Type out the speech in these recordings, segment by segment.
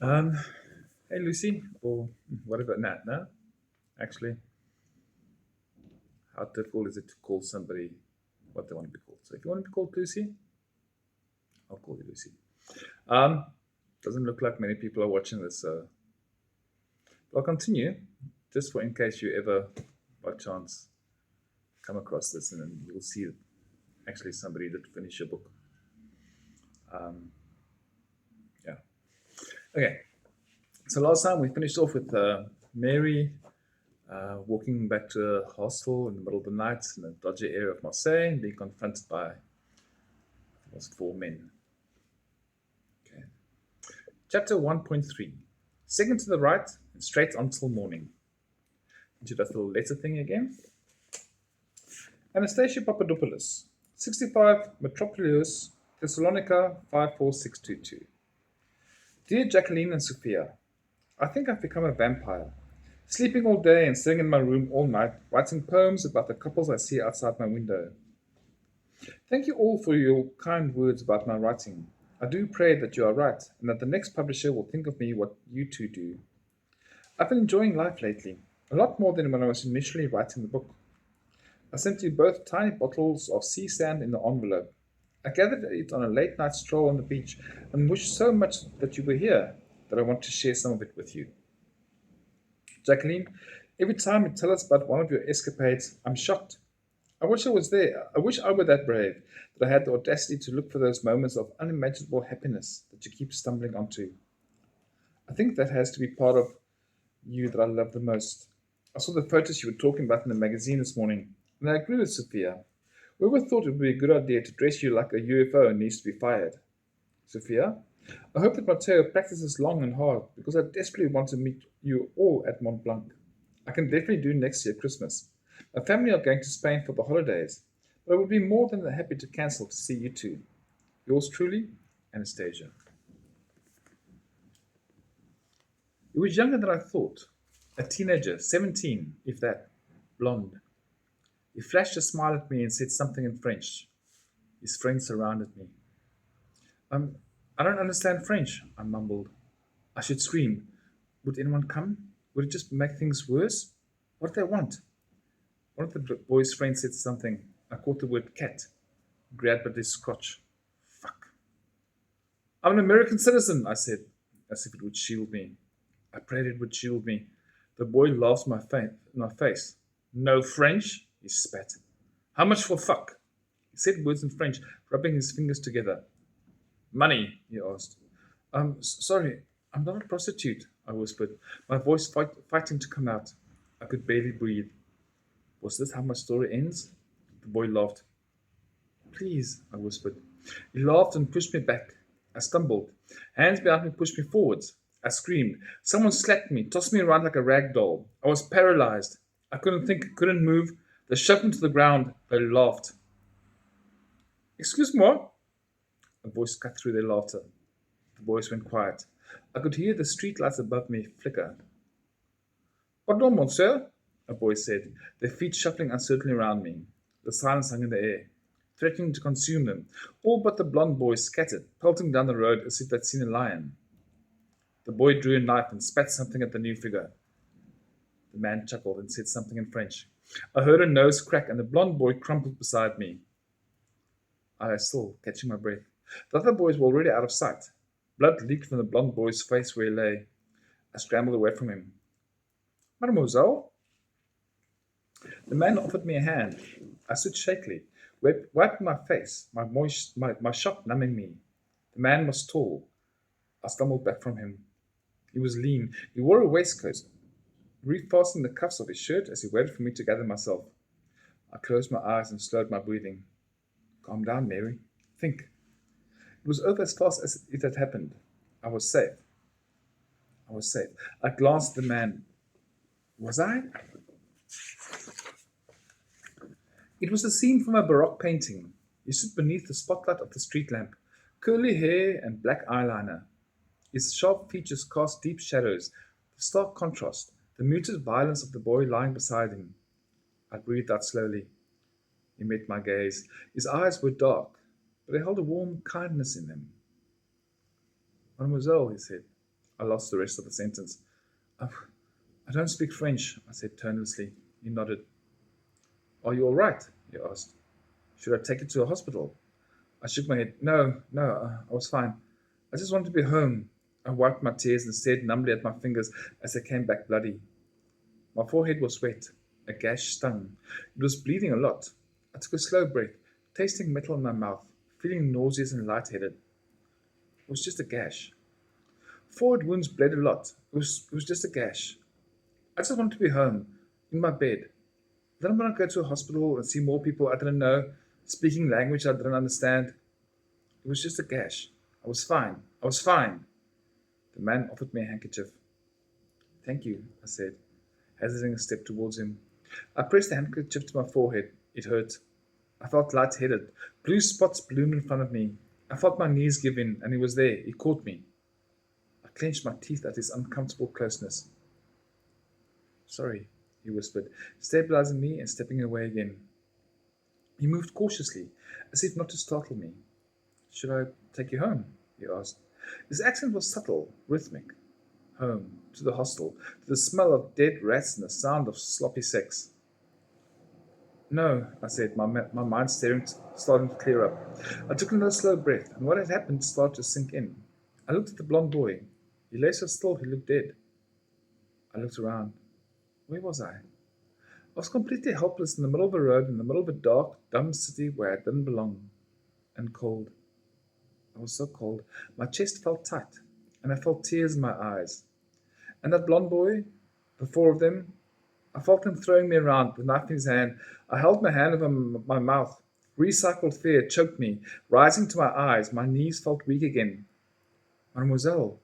Um, hey Lucy, or whatever. Nat, no, actually, how difficult is it to call somebody what they want to be called? So if you want to be called Lucy, I'll call you Lucy. Um, doesn't look like many people are watching this, so I'll continue just for in case you ever, by chance, come across this, and then you'll see actually somebody did finish a book. Um, yeah. Okay. So last time we finished off with Mary walking back to a hostel in the middle of the night in a dodgy area of Marseille and being confronted by was four men. Okay. Chapter 1.3. Second to the right and straight until morning. Into that little letter thing again. Anastasia Papadopoulos, 65 Metropolis, Thessalonica 54622. Dear Jacqueline and Sophia, I think I've become a vampire. Sleeping all day and sitting in my room all night, writing poems about the couples I see outside my window. Thank you all for your kind words about my writing. I do pray that you are right and that the next publisher will think of me what you two do. I've been enjoying life lately, a lot more than when I was initially writing the book. I sent you both tiny bottles of sea sand in the envelope. I gathered it on a late night stroll on the beach and wished so much that you were here that I want to share some of it with you. Jacqueline, every time you tell us about one of your escapades, I'm shocked. I wish I was there. I wish I were that brave, that I had the audacity to look for those moments of unimaginable happiness that you keep stumbling onto. I think that has to be part of you that I love the most. I saw the photos you were talking about in the magazine this morning, and I agree with Sophia. Whoever thought it would be a good idea to dress you like a UFO needs to be fired. Sophia, I hope that Matteo practices long and hard because I desperately want to meet you all at Mont Blanc. I can definitely do next year Christmas. My family are going to Spain for the holidays, but I would be more than happy to cancel to see you too. Yours truly, Anastasia. He was younger than I thought. A teenager, 17, if that, blonde. He flashed a smile at me and said something in French. His friends surrounded me. Um, I don't understand French, I mumbled. I should scream. Would anyone come? Would it just make things worse? What do they want? One of the boy's friends said something. I caught the word cat, grabbed at his crotch. Fuck. I'm an American citizen, I said, as if it would shield me. I prayed it would shield me. The boy laughed in my face. No French? He spat. How much for fuck? He said words in French, rubbing his fingers together. Money, he asked. Sorry, I'm not a prostitute, I whispered, my voice fighting to come out. I could barely breathe. Was this how my story ends? The boy laughed. Please, I whispered. He laughed and pushed me back. I stumbled. Hands behind me pushed me forwards. I screamed. Someone slapped me, tossed me around like a rag doll. I was paralyzed. I couldn't think, couldn't move. They shoved me to the ground. They laughed. Excuse moi? A voice cut through their laughter. The voice went quiet. I could hear the street lights above me flicker. Pardon, monsieur, a voice said, their feet shuffling uncertainly around me. The silence hung in the air, threatening to consume them. All but the blond boy scattered, pelting down the road as if they'd seen a lion. The boy drew a knife and spat something at the new figure. The man chuckled and said something in French. I heard a nose crack and the blond boy crumpled beside me. I was still catching my breath. The other boys were already out of sight. Blood leaked from the blond boy's face where he lay. I scrambled away from him. Mademoiselle? The man offered me a hand. I stood shakily, wiping my face, my shock numbing me. The man was tall. I stumbled back from him. He was lean. He wore a waistcoat, refastening the cuffs of his shirt as he waited for me to gather myself. I closed my eyes and slowed my breathing. Calm down, Mary. Think. It was over as fast as it had happened. I was safe. I was safe. I glanced at the man. Was I? It was a scene from a Baroque painting. He stood beneath the spotlight of the street lamp, curly hair and black eyeliner. His sharp features cast deep shadows, the stark contrast, the muted violence of the boy lying beside him. I breathed out slowly. He met my gaze. His eyes were dark, but they held a warm kindness in them. Mademoiselle, he said, I lost the rest of the sentence. "Oh, I don't speak French," I said tonelessly. He nodded. "Are you all right?" he asked. "Should I take you to a hospital?" I shook my head. No, no, I was fine. I just wanted to be home. I wiped my tears and stared numbly at my fingers as they came back bloody. My forehead was wet. A gash stung. It was bleeding a lot. I took a slow breath, tasting metal in my mouth, feeling nauseous and lightheaded. It was just a gash. Forward wounds bled a lot. It was just a gash. I just wanted to be home, in my bed. I didn't want to go to a hospital and see more people I didn't know, speaking language I didn't understand. It was just a gash. I was fine. I was fine. The man offered me a handkerchief. Thank you, I said, hesitating a step towards him. I pressed the handkerchief to my forehead. It hurt. I felt light-headed. Blue spots bloomed in front of me. I felt my knees give in, and he was there. He caught me. I clenched my teeth at his uncomfortable closeness. Sorry, he whispered, stabilizing me and stepping away again. He moved cautiously, as if not to startle me. Should I take you home? He asked. His accent was subtle, rhythmic. Home, to the hostel, to the smell of dead rats and the sound of sloppy sex. No, I said, my mind starting to clear up. I took another slow breath, and what had happened started to sink in. I looked at the blond boy. He lay so still he looked dead. I looked around. Where was I? I was completely helpless in the middle of a road, in the middle of a dark, dumb city where I didn't belong. And cold. I was so cold. My chest felt tight, and I felt tears in my eyes. And that blond boy, the four of them, I felt him throwing me around, the knife in his hand. I held my hand over my mouth. Recycled fear choked me, rising to my eyes. My knees felt weak again. Mademoiselle,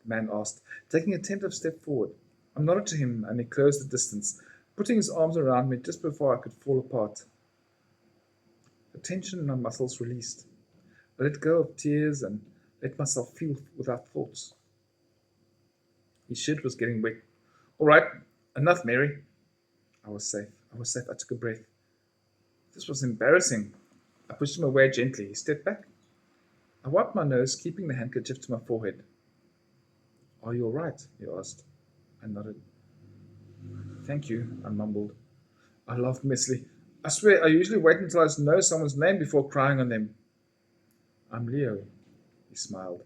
the man asked, taking a tentative step forward. I nodded to him, and he closed the distance, putting his arms around me just before I could fall apart. The tension in my muscles released. I let go of tears and let myself feel without thoughts. His shirt was getting wet. All right, enough, Mary. I was safe. I was safe. I took a breath. This was embarrassing. I pushed him away gently. He stepped back. I wiped my nose, keeping the handkerchief to my forehead. Are you all right? He asked. I nodded. Thank you, I mumbled. I laughed messily. I swear I usually wait until I know someone's name before crying on them. I'm Leo, he smiled.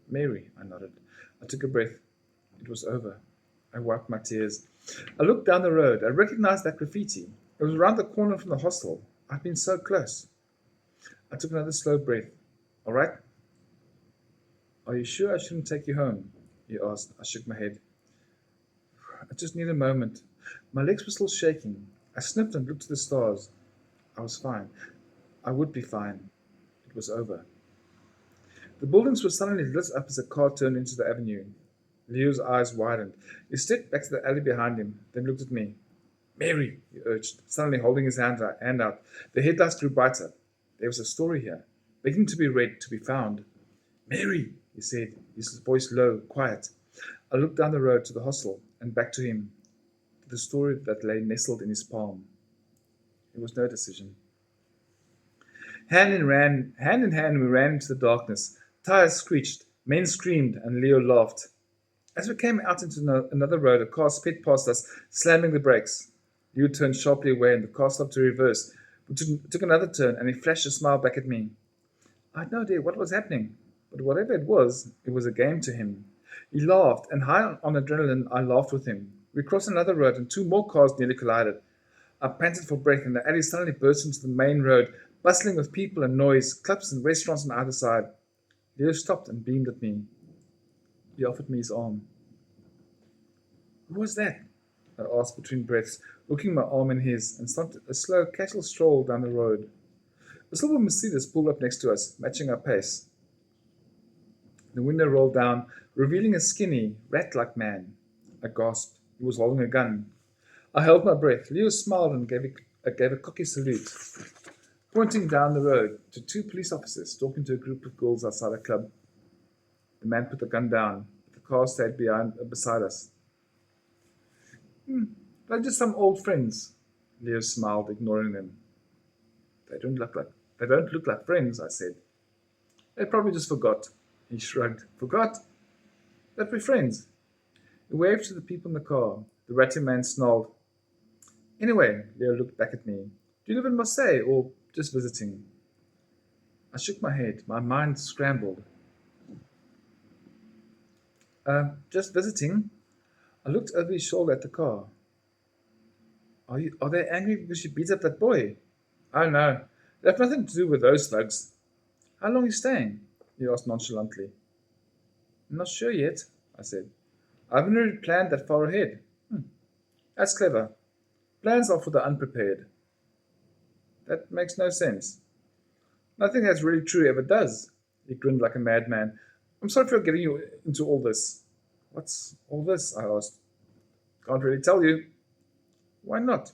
Mary, I nodded. I took a breath. It was over. I wiped my tears. I looked down the road. I recognized that graffiti. It was around the corner from the hostel. I'd been so close. I took another slow breath. All right? Are you sure I shouldn't take you home? He asked. I shook my head. I just need a moment. My legs were still shaking. I sniffed and looked at the stars. I was fine. I would be fine. It was over. The buildings were suddenly lit up as a car turned into the avenue. Leo's eyes widened. He stepped back to the alley behind him, then looked at me. Mary, he urged, suddenly holding his hand out. The headlights grew brighter. There was a story here, begging to be read, to be found. Mary, he said, his voice low, quiet. I looked down the road to the hostel and back to him, to the story that lay nestled in his palm. It was no decision. Hand in hand, we ran into the darkness. Tires screeched, men screamed, and Leo laughed. As we came out into another road, a car sped past us, slamming the brakes. Leo turned sharply away, and the car stopped to reverse. We took another turn, and he flashed a smile back at me. I had no idea what was happening, but whatever it was a game to him. He laughed, and high on adrenaline, I laughed with him. We crossed another road, and two more cars nearly collided. I panted for breath, and the alley suddenly burst into the main road, bustling with people and noise, clubs and restaurants on either side. Leo stopped and beamed at me. He offered me his arm. Who was that? I asked between breaths, hooking my arm in his, and started a slow, casual stroll down the road. A silver Mercedes pulled up next to us, matching our pace. The window rolled down, revealing a skinny, rat-like man. I gasped. He was holding a gun. I held my breath. Leo smiled and gave a cocky salute, pointing down the road to two police officers talking to a group of girls outside a club. The man put the gun down. The car stayed beside us. They're just some old friends. Leo smiled, ignoring them. They don't look like friends, I said. They probably just forgot. He shrugged. Forgot? that we're friends. He waved to the people in the car. The ratty man snarled. Anyway, Leo looked back at me. Do you live in Marseille or just visiting? I shook my head. My mind scrambled. Just visiting. I looked over his shoulder at the car. Are they angry because you beat up that boy? Oh no, they have nothing to do with those thugs. How long are you staying? He asked nonchalantly. I'm not sure yet, I said. I haven't really planned that far ahead. That's clever. Plans are for the unprepared. That makes no sense. Nothing that's really true ever does. He grinned like a madman. I'm sorry for getting you into all this. What's all this? I asked. Can't really tell you. Why not?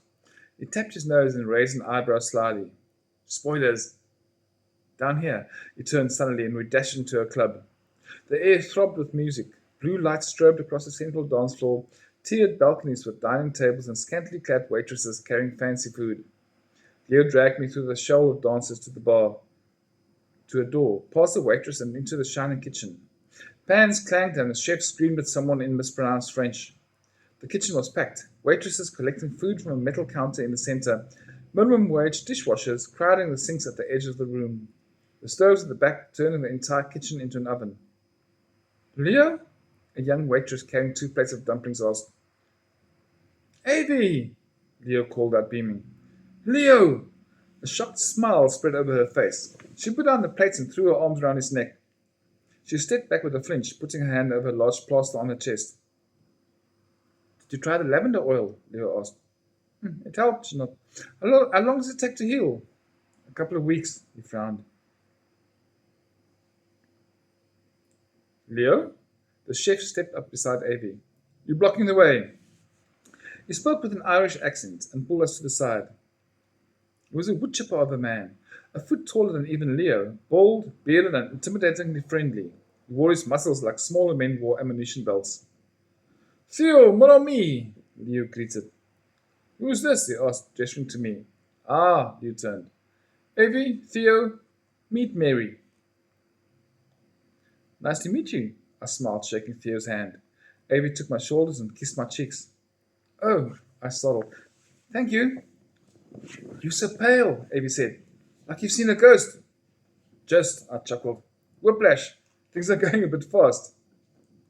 He tapped his nose and raised an eyebrow slyly. Spoilers. Down here, he turned suddenly and we dashed into a club. The air throbbed with music. Blue lights strobed across the central dance floor, tiered balconies with dining tables and scantily clad waitresses carrying fancy food. Leo dragged me through the shoal of dancers to the bar, to a door, past the waitress and into the shining kitchen. Pans clanked and the chef screamed at someone in mispronounced French. The kitchen was packed, waitresses collecting food from a metal counter in the center, minimum wage dishwashers crowding the sinks at the edge of the room, the stoves at the back turning the entire kitchen into an oven. Leo? A young waitress carrying 2 plates of dumplings asked. Avie! Leo called out, beaming. Leo! A shocked smile spread over her face. She put down the plates and threw her arms around his neck. She stepped back with a flinch, putting her hand over a large plaster on her chest. Did you try the lavender oil? Leo asked. It helped, she nodded. How long does it take to heal? A couple of weeks, he frowned. Leo? The chef stepped up beside Avie. You're blocking the way. He spoke with an Irish accent and pulled us to the side. He was a woodchipper of a man, a foot taller than even Leo, bald, bearded, and intimidatingly friendly. He wore his muscles like smaller men wore ammunition belts. Theo, mon ami, Leo greeted. Who's this? He asked, gesturing to me. Ah, Leo turned. Avie, Theo, meet Mary. Nice to meet you, I smiled, shaking Theo's hand. Avie took my shoulders and kissed my cheeks. Oh, I startled. Thank you. You're so pale, Avie said. Like you've seen a ghost. Just, I chuckled. Whiplash. Things are going a bit fast.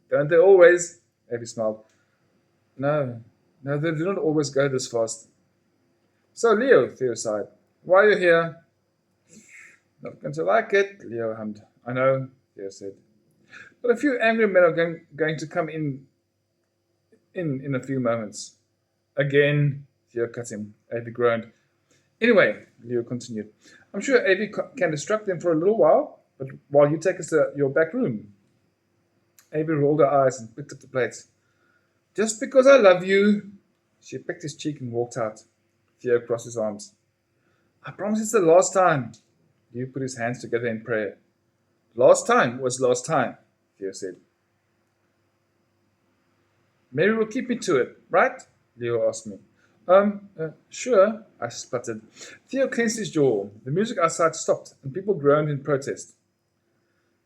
Don't they always? Avie smiled. No, they do not always go this fast. So, Leo, Theo sighed. Why are you here? Not going to like it, Leo hummed. I know, Theo said. But a few angry men are going to come in a few moments. Again, Theo cut him. Avie groaned. Anyway, Leo continued, I'm sure Avie can distract them for a little while, but while you take us to your back room. Avie rolled her eyes and picked up the plates. Just because I love you. She pecked his cheek and walked out. Theo crossed his arms. I promise it's the last time. Leo put his hands together in prayer. Last time was last time, Theo said. Mary will keep me to it, right? Leo asked me. Sure, I sputtered. Theo clenched his jaw. The music outside stopped, and people groaned in protest.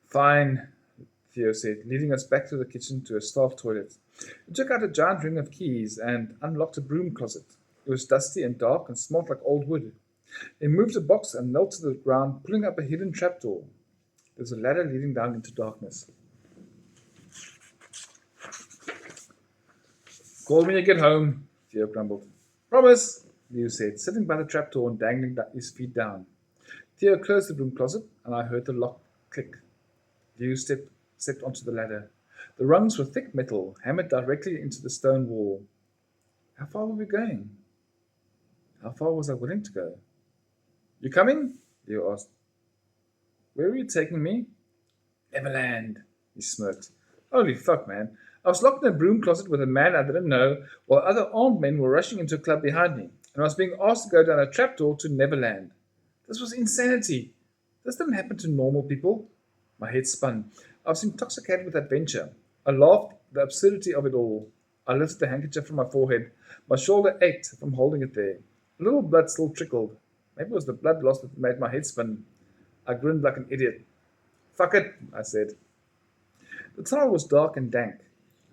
Fine, Theo said, leading us back to the kitchen to a staff toilet. He took out a giant ring of keys and unlocked a broom closet. It was dusty and dark and smelled like old wood. He moved a box and knelt to the ground, pulling up a hidden trapdoor. There was a ladder leading down into darkness. Call me when you get home, Theo grumbled. Promise, Leo said, sitting by the trapdoor and dangling his feet down. Theo closed the broom closet, and I heard the lock click. Leo stepped onto the ladder. The rungs were thick metal, hammered directly into the stone wall. How far were we going? How far was I willing to go? You coming? Leo asked. Where are you taking me? Neverland, he smirked. Holy fuck, man. I was locked in a broom closet with a man I didn't know, while other armed men were rushing into a club behind me, and I was being asked to go down a trapdoor to Neverland. This was insanity. This didn't happen to normal people. My head spun. I was intoxicated with adventure. I laughed at the absurdity of it all. I lifted the handkerchief from my forehead. My shoulder ached from holding it there. A little blood still trickled. Maybe it was the blood loss that made my head spin. I grinned like an idiot. Fuck it, I said. The tunnel was dark and dank.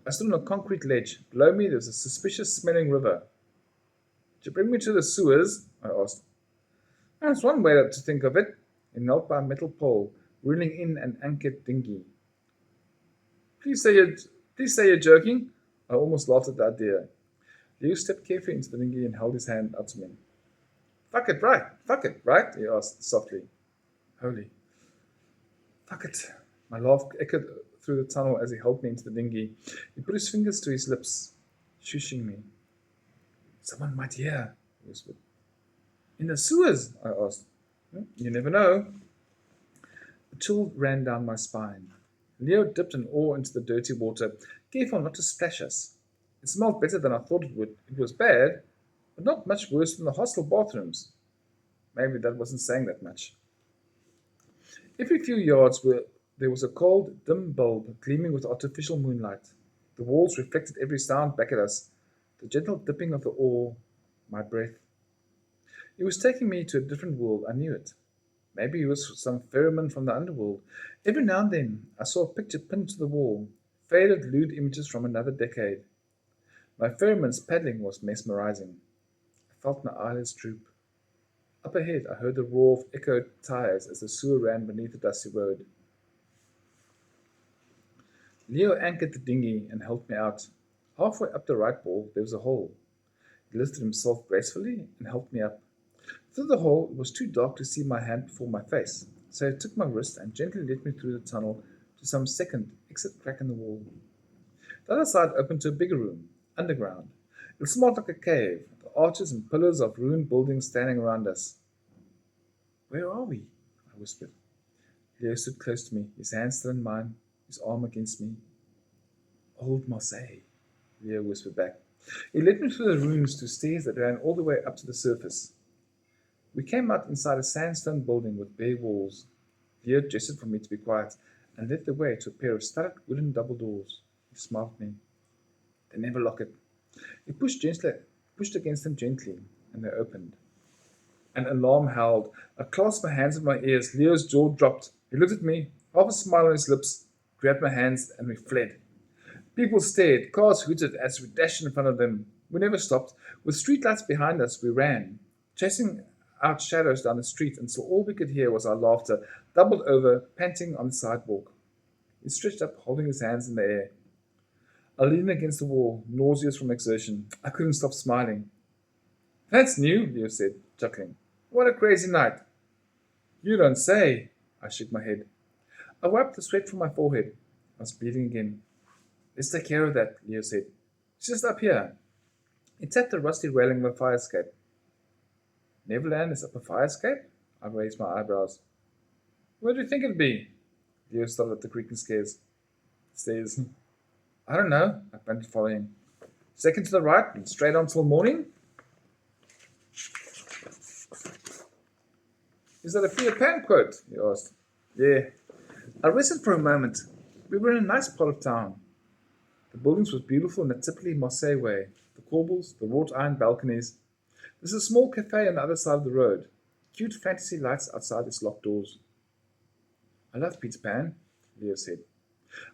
I stood on a concrete ledge. Below me there was a suspicious smelling river. Did you bring me to the sewers? I asked. That's one way to think of it. He knelt by a metal pole, reeling in an anchored dinghy. Please say you're, please say you're joking. I almost laughed at the idea. Leo stepped carefully into the dinghy and held his hand out to me. Fuck it, right? He asked softly. Holy. Fuck it. My laugh echoed through the tunnel as he helped me into the dinghy. He put his fingers to his lips, shushing me. Someone might hear, he whispered. In the sewers? I asked. You never know. A chill ran down my spine. Leo dipped an oar into the dirty water, careful not to splash us. It smelled better than I thought it would. It was bad, but not much worse than the hostel bathrooms. Maybe that wasn't saying that much. Every few yards there was a cold, dim bulb gleaming with artificial moonlight. The walls reflected every sound back at us, the gentle dipping of the oar, my breath. He was taking me to a different world, I knew it. Maybe he was some ferryman from the underworld. Every now and then I saw a picture pinned to the wall, faded, lewd images from another decade. My ferryman's paddling was mesmerizing. I felt my eyelids droop. Up ahead I heard the roar of echoed tires as the sewer ran beneath the dusty road. Leo anchored the dinghy and helped me out. Halfway up the right wall there was a hole. He lifted himself gracefully and helped me up. Through the hole it was too dark to see my hand before my face, so he took my wrist and gently led me through the tunnel to some second exit crack in the wall. The other side opened to a bigger room, underground. It smelled like a cave, the arches and pillars of ruined buildings standing around us. Where are we? I whispered. Leo stood close to me, his hand still in mine, his arm against me. Old Marseille, Leo whispered back. He led me through the rooms to stairs that ran all the way up to the surface. We came out inside a sandstone building with bare walls. Leo gestured for me to be quiet and led the way to a pair of studded wooden double doors. He smiled at me. They never lock it. He pushed against them gently, and they opened. An alarm howled. I clasped my hands in my ears. Leo's jaw dropped. He looked at me, half a smile on his lips, grabbed my hands, and we fled. People stared. Cars hooted as we dashed in front of them. We never stopped. With streetlights behind us, we ran, chasing out shadows down the street until all we could hear was our laughter, doubled over, panting on the sidewalk. He stretched up, holding his hands in the air. I leaned against the wall, nauseous from exertion. I couldn't stop smiling. That's new, Leo said, chuckling. What a crazy night. You don't say. I shook my head. I wiped the sweat from my forehead. I was bleeding again. Let's take care of that, Leo said. It's just up here. He tapped the rusty railing of a fire escape. Neverland is up a fire escape? I raised my eyebrows. Where do you think it'd be? Leo stopped at the creaking stairs. I don't know, I panted, following. Second to the right and straight on till morning? Is that a Peter Pan quote? He asked. Yeah. I rested for a moment. We were in a nice part of town. The buildings were beautiful in a typically Marseille way. The corbels, the wrought iron balconies. There's a small cafe on the other side of the road. Cute fantasy lights outside its locked doors. I love Peter Pan, Leo said.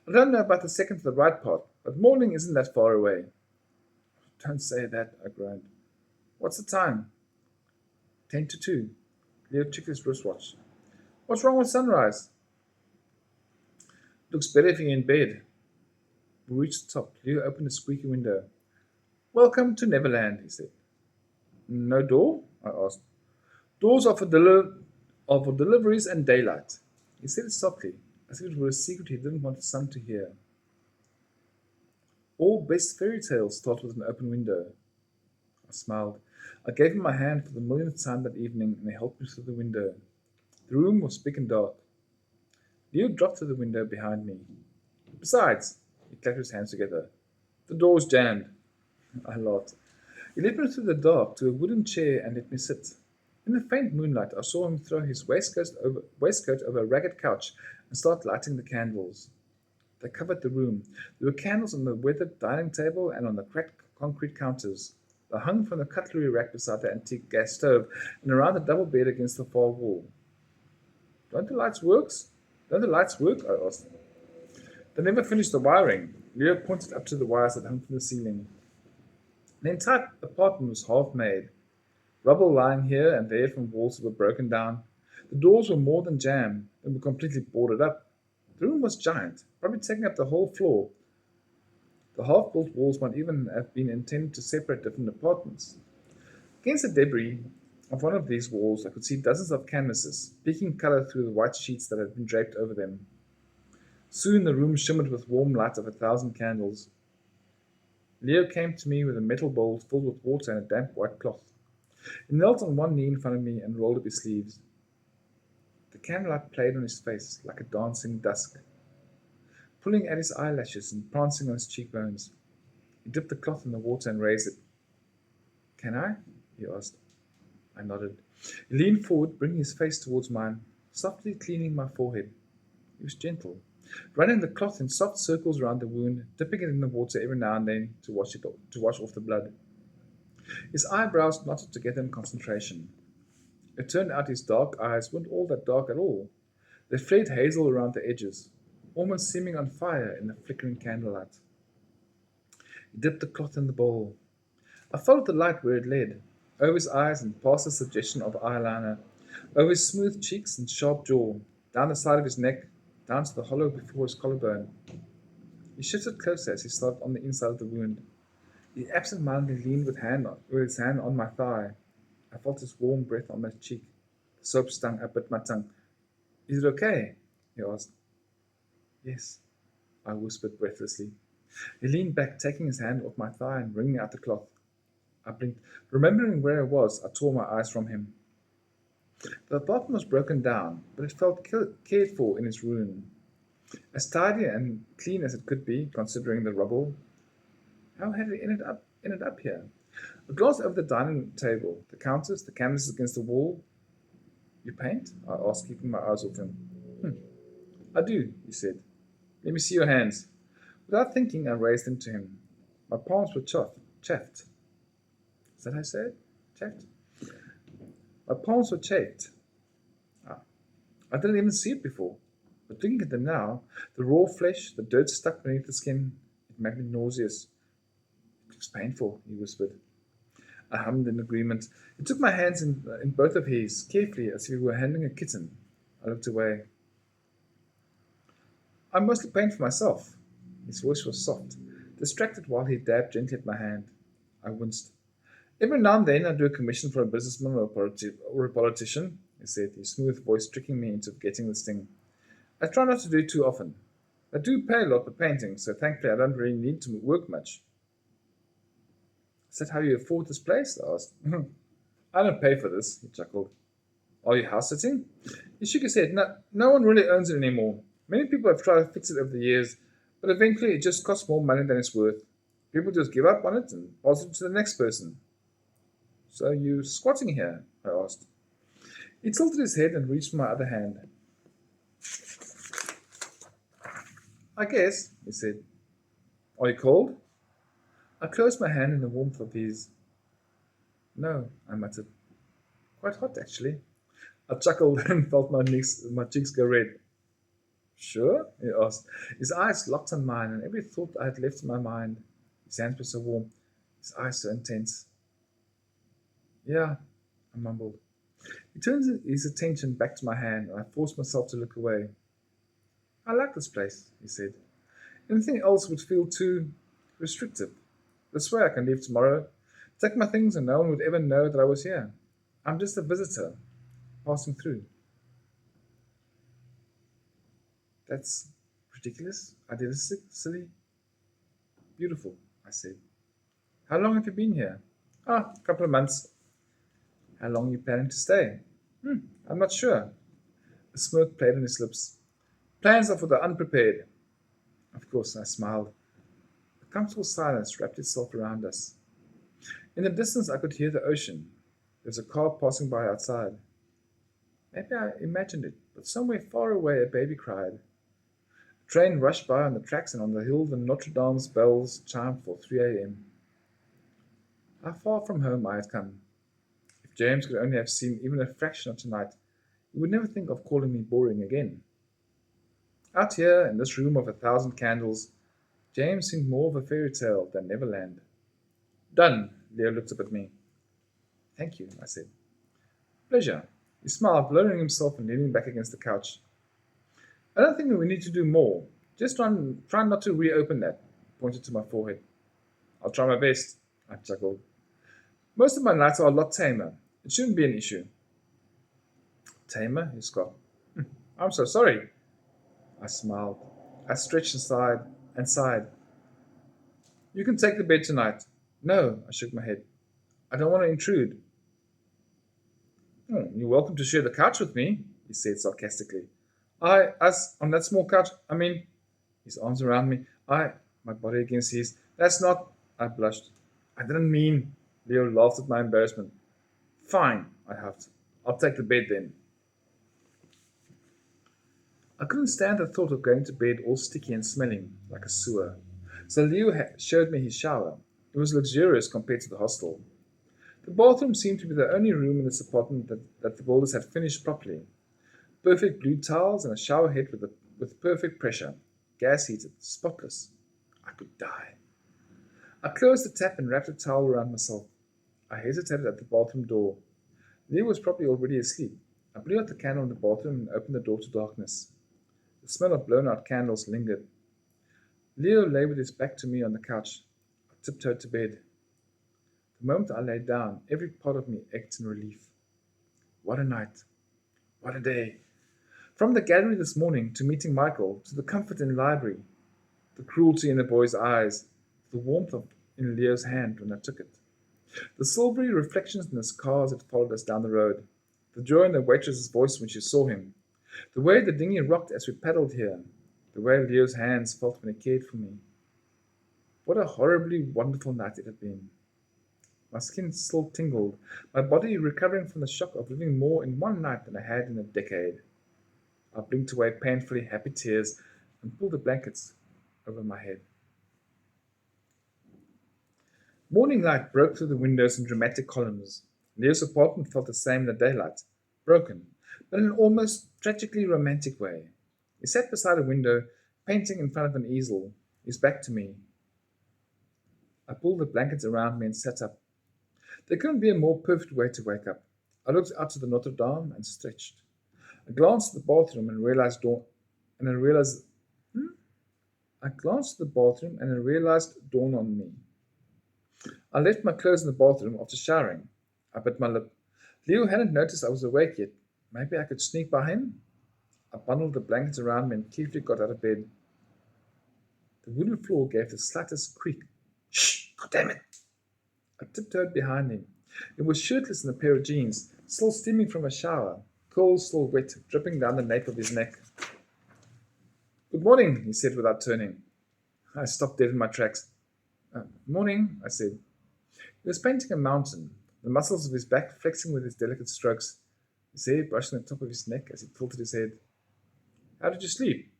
I don't know about the second to the right part, but morning isn't that far away. Don't say that, I groaned. What's the time? 10 to 2. Leo checked his wristwatch. What's wrong with sunrise? Looks better if you're in bed. We reached the top. Leo opened a squeaky window. Welcome to Neverland, he said. No door? I asked. Doors are for deliveries and daylight. He said it softly, as if it were a secret he didn't want his son to hear. All best fairy tales start with an open window. I smiled. I gave him my hand for the millionth time that evening, and he helped me through the window. The room was big and dark. Leo dropped through the window behind me. Besides, he clapped his hands together, the door was jammed. I laughed. He led me through the dark to a wooden chair and let me sit. In the faint moonlight, I saw him throw his waistcoat over a ragged couch and start lighting the candles. They covered the room. There were candles on the weathered dining table and on the cracked concrete counters. They hung from the cutlery rack beside the antique gas stove and around the double bed against the far wall. Don't the lights work? I asked. They never finished the wiring. Leo pointed up to the wires that hung from the ceiling. The entire apartment was half made. Rubble lying here and there from walls that were broken down. The doors were more than jammed, they were completely boarded up. The room was giant, probably taking up the whole floor. The half-built walls might even have been intended to separate different apartments. Against the debris of one of these walls, I could see dozens of canvases, peeking color through the white sheets that had been draped over them. Soon the room shimmered with warm light of 1,000 candles. Leo came to me with a metal bowl filled with water and a damp white cloth. He knelt on one knee in front of me and rolled up his sleeves. The candlelight played on his face like a dancing dusk, pulling at his eyelashes and prancing on his cheekbones. He dipped the cloth in the water and raised it. "Can I?" he asked. I nodded. He leaned forward, bringing his face towards mine, softly cleaning my forehead. He was gentle, running the cloth in soft circles around the wound, dipping it in the water every now and then to wash off the blood. His eyebrows knotted together in concentration. It turned out his dark eyes weren't all that dark at all. They flared hazel around the edges, almost seeming on fire in the flickering candlelight. He dipped the cloth in the bowl. I followed the light where it led, over his eyes and past the suggestion of eyeliner, over his smooth cheeks and sharp jaw, down the side of his neck, down to the hollow before his collarbone. He shifted closer as he started on the inside of the wound. He absent-mindedly leaned with his hand on my thigh. I felt his warm breath on my cheek. The soap stung. I bit my tongue. "Is it okay?" he asked. "Yes," I whispered breathlessly. He leaned back, taking his hand off my thigh and wringing out the cloth. I blinked. Remembering where I was, I tore my eyes from him. The apartment was broken down, but it felt cared for in its ruin. As tidy and clean as it could be, considering the rubble. How had it ended up here? I glanced over the dining table, the counters, the canvases against the wall. "You paint?" I asked, keeping my eyes off him. "I do," he said. "Let me see your hands." Without thinking, I raised them to him. My palms were chafed. Is that how I say it? Chafed? My palms were chafed. I didn't even see it before. But looking at them now, the raw flesh, the dirt stuck beneath the skin, it made me nauseous. "It looks painful," he whispered. I hummed in agreement. He took my hands in both of his, carefully, as if he were handling a kitten. I looked away. "I mostly paint for myself." His voice was soft, distracted while he dabbed gently at my hand. I winced. "Every now and then I do a commission for a businessman or a politician," he said, his smooth voice tricking me into forgetting the sting. "I try not to do it too often. I do pay a lot for painting, so thankfully I don't really need to work much." "Is that how you afford this place?" I asked. "I don't pay for this," he chuckled. "Are you house sitting?" He shook his head. No one really owns it anymore. Many people have tried to fix it over the years, but eventually it just costs more money than it's worth. People just give up on it and pass it to the next person." "So you squatting here?" I asked. He tilted his head and reached for my other hand. "I guess," he said. "Are you cold?" I closed my hand in the warmth of his. "No," I muttered. "Quite hot, actually." I chuckled and felt my cheeks go red. "Sure?" he asked. His eyes locked on mine, and every thought I had left in my mind. His hands were so warm, his eyes so intense. "Yeah," I mumbled. He turned his attention back to my hand, and I forced myself to look away. "I like this place," he said. "Anything else would feel too restrictive. This way I can leave tomorrow, take my things, and no one would ever know that I was here. I'm just a visitor, passing through." "That's ridiculous, idealistic, silly." "Beautiful," I said. "How long have you been here?" "A couple of months." "How long are you planning to stay?" "I'm not sure." A smirk played on his lips. "Plans are for the unprepared." Of course, I smiled. A comfortable silence wrapped itself around us. In the distance, I could hear the ocean. There was a car passing by outside. Maybe I imagined it, but somewhere far away a baby cried. A train rushed by on the tracks, and on the hill the Notre Dame's bells chimed for 3 a.m. How far from home I had come. If James could only have seen even a fraction of tonight, he would never think of calling me boring again. Out here, in this room of 1,000 candles, James seemed more of a fairy tale than Neverland. Done, Leo looked up at me. Thank you, I said. Pleasure. He smiled, lowering himself and leaning back against the couch. I don't think we need to do more. Just try not to reopen that, pointed to my forehead. I'll try my best, I chuckled. Most of my nights are a lot tamer. It shouldn't be an issue. Tamer? He scoffed. I'm so sorry. I smiled. I stretched and sighed. You can take the bed tonight. No, I shook my head. I don't want to intrude. Oh, you're welcome to share the couch with me, he said sarcastically. Us, on that small couch, his arms around me, my body against his. That's not, I blushed. I didn't mean, Leo laughed at my embarrassment. Fine, I huffed. I'll take the bed then. I couldn't stand the thought of going to bed all sticky and smelling, like a sewer. So Leo showed me his shower. It was luxurious compared to the hostel. The bathroom seemed to be the only room in this apartment that the builders had finished properly. Perfect blue towels and a shower head with perfect pressure. Gas heated, spotless. I could die. I closed the tap and wrapped a towel around myself. I hesitated at the bathroom door. Leo was probably already asleep. I blew out the candle in the bathroom and opened the door to darkness. The smell of blown out candles lingered. Leo lay with his back to me on the couch. I tiptoed to bed. The moment I lay down, every part of me ached in relief. What a night. What a day. From the gallery this morning to meeting Michael, to the comfort in the library, the cruelty in the boy's eyes, the warmth in Leo's hand when I took it. The silvery reflections in his car as it followed us down the road. The joy in the waitress's voice when she saw him. The way the dinghy rocked as we paddled here. The way Leo's hands felt when he cared for me. What a horribly wonderful night it had been. My skin still tingled, my body recovering from the shock of living more in one night than I had in a decade. I blinked away painfully happy tears and pulled the blankets over my head. Morning light broke through the windows in dramatic columns. Leo's apartment felt the same in the daylight, broken, but in an almost tragically romantic way. He sat beside a window, painting in front of an easel, his back to me. I pulled the blankets around me and sat up. There couldn't be a more perfect way to wake up. I looked out to the Notre Dame and stretched. I glanced at the bathroom and realized dawn on me. I left my clothes in the bathroom after showering. I bit my lip. Leo hadn't noticed I was awake yet. Maybe I could sneak by him? I bundled the blankets around me and carefully got out of bed. The wooden floor gave the slightest creak. Shh! God damn it! I tiptoed behind him. He was shirtless in a pair of jeans, still steaming from a shower, curls still wet, dripping down the nape of his neck. Good morning, he said without turning. I stopped dead in my tracks. Morning, I said. He was painting a mountain, the muscles of his back flexing with his delicate strokes, his hair brushing the top of his neck as he tilted his head. How did you sleep?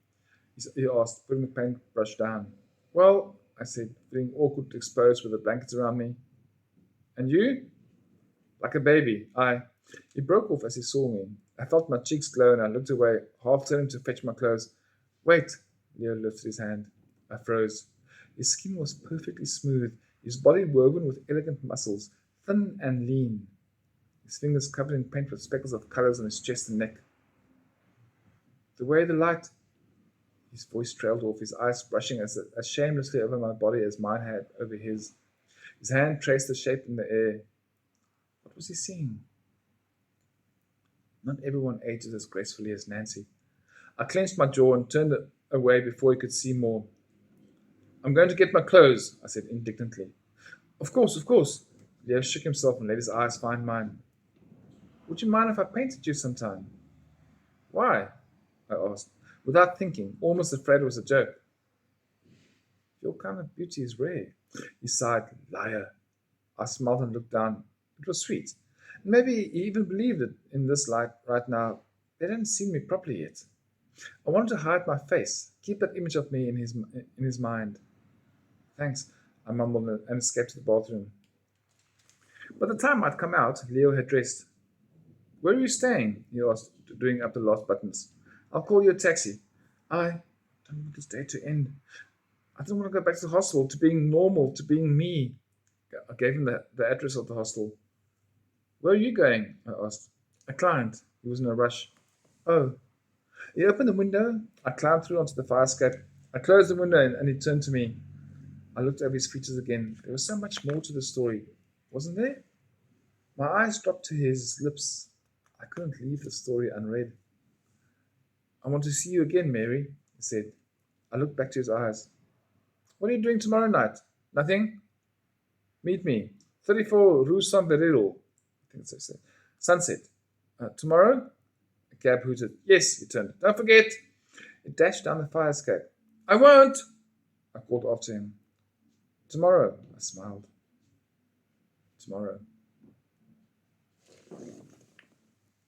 He asked, putting the paintbrush down. Well, I said, feeling awkward to expose with the blankets around me. And you? Like a baby. He broke off as he saw me. I felt my cheeks glow and I looked away, half turning to fetch my clothes. Wait, Leo lifted his hand. I froze. His skin was perfectly smooth, his body woven with elegant muscles, thin and lean. His fingers covered in paint with speckles of colors on his chest and neck. The way the light... His voice trailed off, his eyes brushing as shamelessly over my body as mine had over his. His hand traced the shape in the air. What was he seeing? Not everyone ages as gracefully as Nancy. I clenched my jaw and turned away before he could see more. I'm going to get my clothes, I said indignantly. Of course. Leo shook himself and let his eyes find mine. Would you mind if I painted you sometime? Why? I asked, without thinking, almost afraid it was a joke. Your kind of beauty is rare. He sighed, liar. I smiled and looked down. It was sweet. And maybe he even believed it in this light right now. They didn't see me properly yet. I wanted to hide my face, keep that image of me in his mind. Thanks, I mumbled and escaped to the bathroom. By the time I'd come out, Leo had dressed. Where are you staying? He asked, doing up the last buttons. I'll call you a taxi. I don't want this day to end. I don't want to go back to the hostel, to being normal, to being me. I gave him the address of the hostel. Where are you going? I asked. A client. He was in a rush. Oh. He opened the window. I climbed through onto the fire escape. I closed the window and he turned to me. I looked over his features again. There was so much more to the story, wasn't there? My eyes dropped to his lips. I couldn't leave the story unread. I want to see you again, Mary, he said. I looked back to his eyes. What are you doing tomorrow night? Nothing? Meet me. 34 Rue Saint-Beryl. I think it's so. Sunset. Tomorrow? A cab hooted. Yes, he turned. Don't forget. It dashed down the fire escape. I won't, I called after him. Tomorrow, I smiled. Tomorrow.